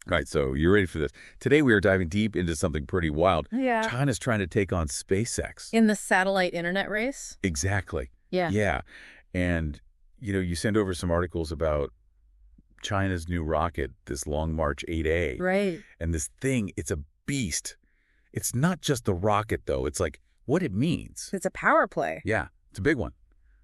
Right, so you're ready for this. Today we are diving deep into something pretty wild. Yeah. China's trying to take on SpaceX. In the satellite internet race? Exactly. Yeah. Yeah. And, you send over some articles about China's new rocket, this Long March 8A. Right. And this thing, it's a beast. It's not just the rocket, though. It's like what it means. It's a power play. Yeah, it's a big one.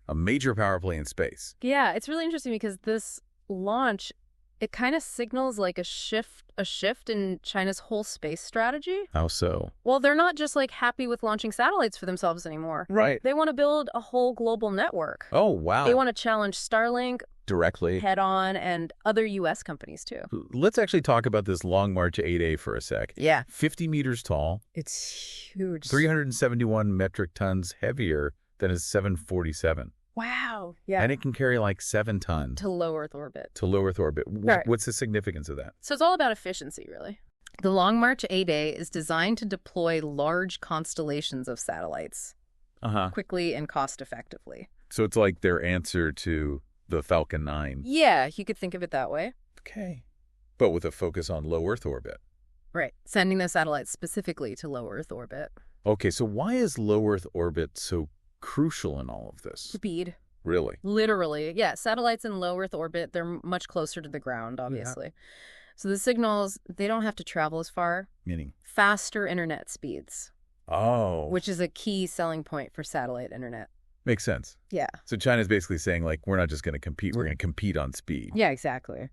A major power play in space. Yeah, it's really interesting because this launch, it kind of signals like a shift in China's whole space strategy. How so? Well, they're not just like happy with launching satellites for themselves anymore. Right. They want to build a whole global network. Oh, wow. They want to challenge Starlink Directly. head on and other U.S. companies too. Let's actually talk about this Long March 8A for a sec. Yeah. 50 meters tall, It's huge. 371 metric tons heavier than a 747. Wow. Yeah. And it can carry like 7 tons To low Earth orbit. to low Earth orbit. Right. What's the significance of that? So it's all about efficiency, really. The Long March 8A is designed to deploy large constellations of satellites Uh-huh. quickly and cost-effectively. So it's like their answer to the Falcon 9. Yeah, you could think of it that way. Okay. But with a focus on low Earth orbit. Right. Sending those satellites specifically to low Earth orbit. Okay, so why is low Earth orbit so crucial in all of this? Speed. Really? Literally. Yeah, satellites in low Earth orbit, they're much closer to the ground, obviously. So the signals, they don't have to travel as far. Meaning? Faster internet speeds, Oh. which is a key selling point for satellite internet. Makes sense. Yeah. So China's basically saying, like, we're not just going to compete, we're going to compete on speed. Yeah, exactly.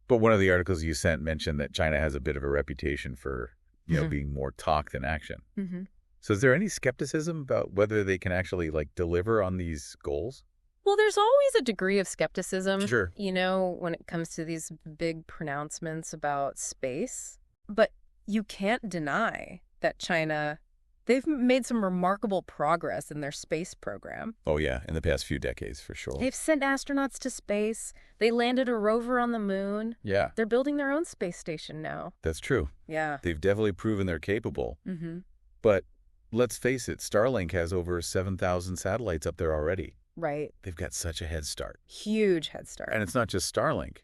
But one of the articles you sent mentioned that China has a bit of a reputation for, Mhm. being more talk than action. Mm-hmm. So is there any skepticism about whether they can actually, like, deliver on these goals? Well, there's always a degree of skepticism, Sure. when it comes to these big pronouncements about space. But you can't deny that China, they've made some remarkable progress in their space program. Oh, yeah, in the past few decades, for sure. They've sent astronauts to space. They landed a rover on the moon. Yeah, They're building their own space station now. that's true. Yeah. They've definitely proven they're capable. Mm-hmm. But let's face it, Starlink has over 7,000 satellites up there already. Right. They've got such a head start. Huge head start. And it's not just Starlink.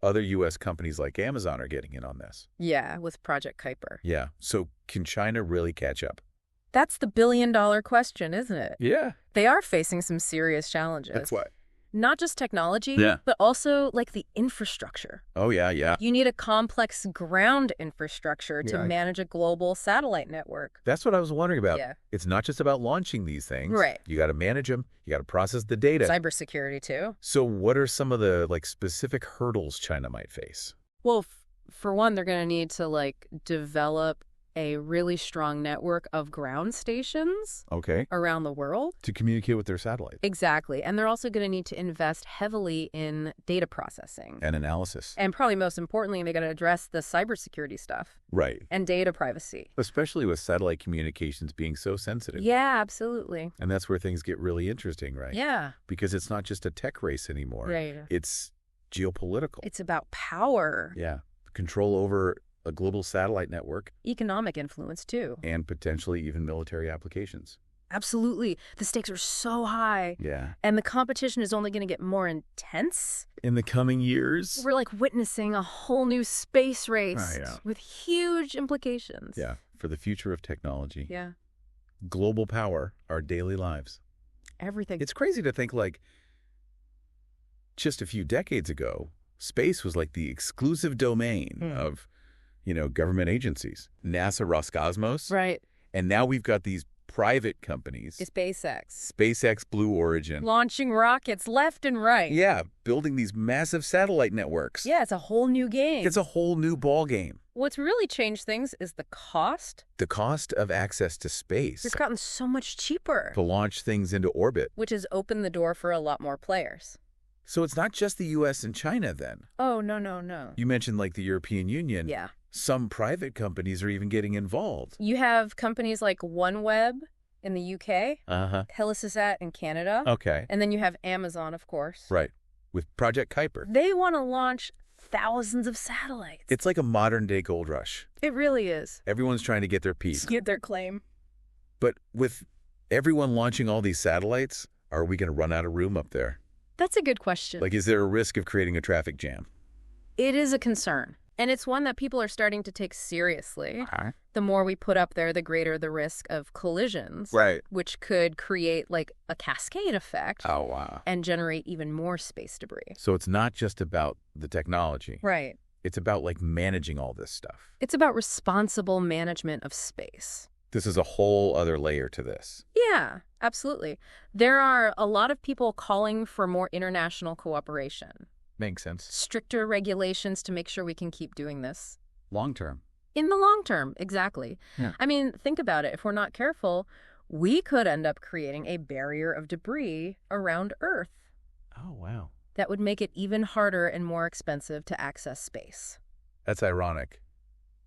Other U.S. companies like Amazon are getting in on this. Yeah, with Project Kuiper. Yeah. So can China really catch up? That's the billion-dollar question, isn't it? Yeah. They are facing some serious challenges. what? Not just technology, Yeah. but also like the infrastructure. Oh, yeah, yeah. You need a complex ground infrastructure to Yeah. manage a global satellite network. That's what I was wondering about. Yeah. It's not just about launching these things. Right. You got to manage them. You got to process the data. Cybersecurity, too. So what are some of the specific hurdles China might face? Well, for one, they're going to need to develop a really strong network of ground stations Okay. around the world. To communicate with their satellite. Exactly. And they're also going to need to invest heavily in data processing. And analysis. And probably most importantly, they got to address the cybersecurity stuff Right. and data privacy. Especially with satellite communications being so sensitive. Yeah, absolutely. And that's where things get really interesting, right? Yeah. Because it's not just a tech race anymore. Right. It's geopolitical. It's about power. Yeah. Control over a global satellite network Economic influence, too. and potentially even military applications. Absolutely. The stakes are so high. Yeah. And the competition is only going to get more intense. In the coming years. We're witnessing a whole new space race yeah. with huge implications. Yeah. For the future of technology. Yeah. Global power, our daily lives. Everything. It's crazy to think just a few decades ago, space was the exclusive domain of, government agencies. NASA, Roscosmos. Right. And now we've got these private companies. SpaceX. SpaceX, Blue Origin. Launching rockets left and right. Yeah, building these massive satellite networks. Yeah, it's a whole new game. It's a whole new ball game. What's really changed things is the cost. The cost of access to space It's gotten so much cheaper, to launch things into orbit. which has opened the door for a lot more players. So it's not just the U.S. and China then. Oh, no. You mentioned the European Union. Yeah. Some private companies are even getting involved. You have companies like OneWeb in the UK, Uh-huh. Telesat in Canada, Okay. and then you have Amazon, of course. Right. With Project Kuiper. They want to launch thousands of satellites. It's like a modern-day gold rush. It really is. Everyone's trying to get their piece. Get their claim. But with everyone launching all these satellites, are we going to run out of room up there? That's a good question. Is there a risk of creating a traffic jam? It is a concern. And it's one that people are starting to take seriously. Okay. The more we put up there, the greater the risk of collisions. Right. Which could create like a cascade effect. Oh, wow. And generate even more space debris. So it's not just about the technology. Right. It's about like managing all this stuff. It's about responsible management of space. This is a whole other layer to this. Yeah, absolutely. There are a lot of people calling for more international cooperation. Makes sense. Stricter regulations to make sure we can keep doing this. Long term. In the long term, exactly. Yeah. I mean, think about it. If we're not careful, we could end up creating a barrier of debris around Earth. Oh, wow. That would make it even harder and more expensive to access space. That's ironic.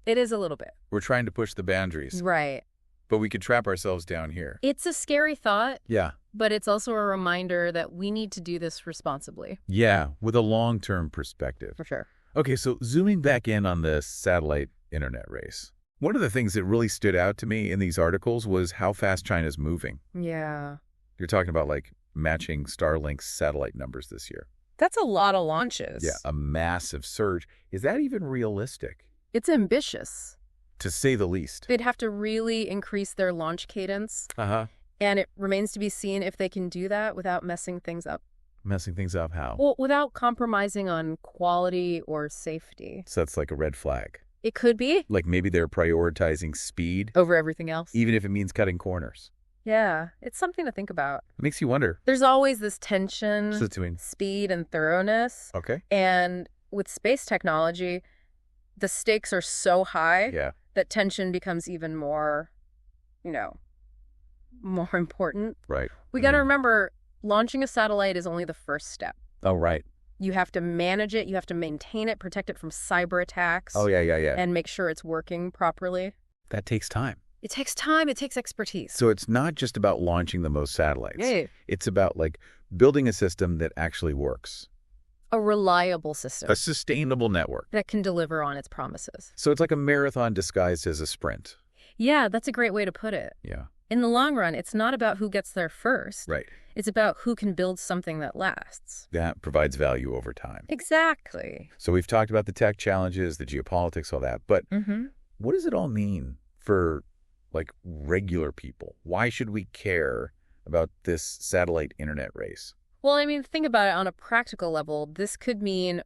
It is a little bit. We're trying to push the boundaries, Right. but we could trap ourselves down here. It's a scary thought, Yeah. but it's also a reminder that we need to do this responsibly. Yeah, with a long-term perspective. For sure. Okay, so zooming back in on the satellite internet race. One of the things that really stood out to me in these articles was how fast China's moving. Yeah. You're talking about like matching Starlink's satellite numbers this year. That's a lot of launches. Yeah, a massive surge. Is that even realistic? It's ambitious. To say the least. They'd have to really increase their launch cadence, Uh-huh. and it remains to be seen if they can do that without messing things up. Messing things up how? Well, without compromising on quality or safety. So that's like a red flag. It could be. Like maybe they're prioritizing speed, Over everything else. even if it means cutting corners. Yeah, it's something to think about. It makes you wonder. There's always this tension, Between. speed, and thoroughness. Okay. And with space technology, the stakes are so high Yeah. that tension becomes even more, more important. Right. We got to remember, launching a satellite is only the first step. Oh, right. You have to manage it, you have to maintain it, protect it from cyber attacks. Oh, yeah. And make sure it's working properly. That takes time. It takes time, it takes expertise. So it's not just about launching the most satellites. Yeah. It's about like building a system that actually works. A reliable system A sustainable network. that can deliver on its promises. So it's like a marathon disguised as a sprint. Yeah, that's a great way to put it. Yeah. In the long run, it's not about who gets there first. Right. It's about who can build something that lasts. That provides value over time. Exactly. So we've talked about the tech challenges, the geopolitics, all that. But what does it all mean for like regular people? Why should we care about this satellite internet race? Well, I mean, think about it on a practical level. This could mean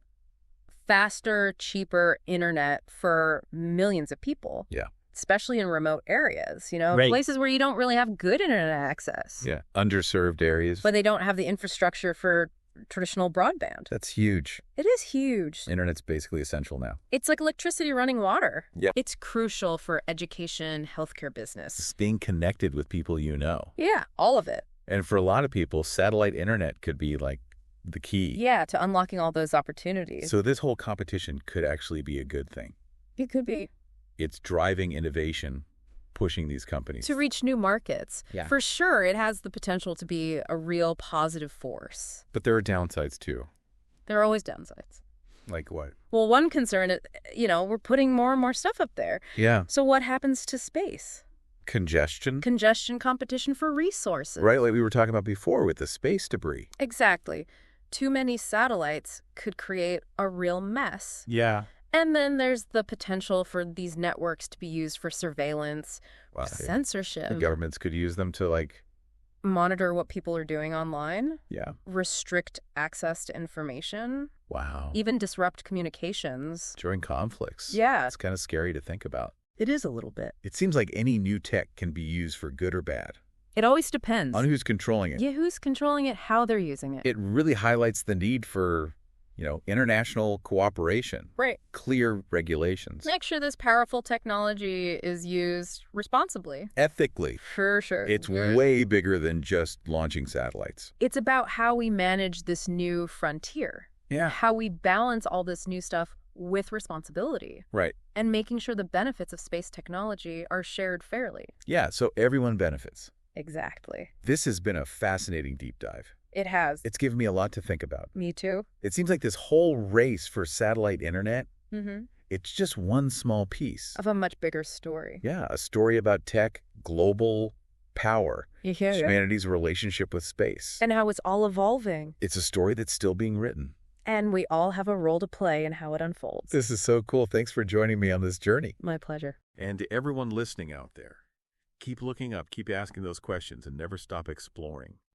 faster, cheaper internet for millions of people. Yeah. Especially in remote areas, Right. places where you don't really have good internet access. Yeah. Underserved areas. But they don't have the infrastructure for traditional broadband. That's huge. It is huge. Internet's basically essential now. It's like electricity running water. Yeah. It's crucial for education, healthcare, business. It's being connected with people you know. Yeah, all of it. And for a lot of people, satellite internet could be like the key. Yeah, to unlocking all those opportunities. So this whole competition could actually be a good thing. It could be. It's driving innovation, pushing these companies. To reach new markets. Yeah. For sure, it has the potential to be a real positive force. But there are downsides too. There are always downsides. Like what? Well, one concern is, we're putting more and more stuff up there. Yeah. So what happens to space? Congestion. Congestion, competition for resources. Right, like we were talking about before with the space debris. Exactly. Too many satellites could create a real mess. Yeah. And then there's the potential for these networks to be used for surveillance, Well, censorship, the governments could use them to like... monitor what people are doing online, Yeah. restrict access to information, Wow. even disrupt communications. During conflicts. Yeah. It's kind of scary to think about. It is a little bit. It seems like any new tech can be used for good or bad. It always depends. On who's controlling it. Yeah, who's controlling it, how they're using it. It really highlights the need for, international cooperation. Right. Clear regulations. Make sure this powerful technology is used responsibly. Ethically. For sure. It's way bigger than just launching satellites. It's about how we manage this new frontier. Yeah. How we balance all this new stuff with responsibility. Right. And making sure the benefits of space technology are shared fairly. Yeah, so everyone benefits. Exactly. This has been a fascinating deep dive. It has. It's given me a lot to think about. Me too. It seems like this whole race for satellite internet, Mm-hmm. it's just one small piece. Of a much bigger story. Yeah, a story about tech, global power, Yeah. humanity's relationship with space. And how it's all evolving. It's a story that's still being written. And we all have a role to play in how it unfolds. This is so cool. Thanks for joining me on this journey. My pleasure. And to everyone listening out there, keep looking up, keep asking those questions, and never stop exploring.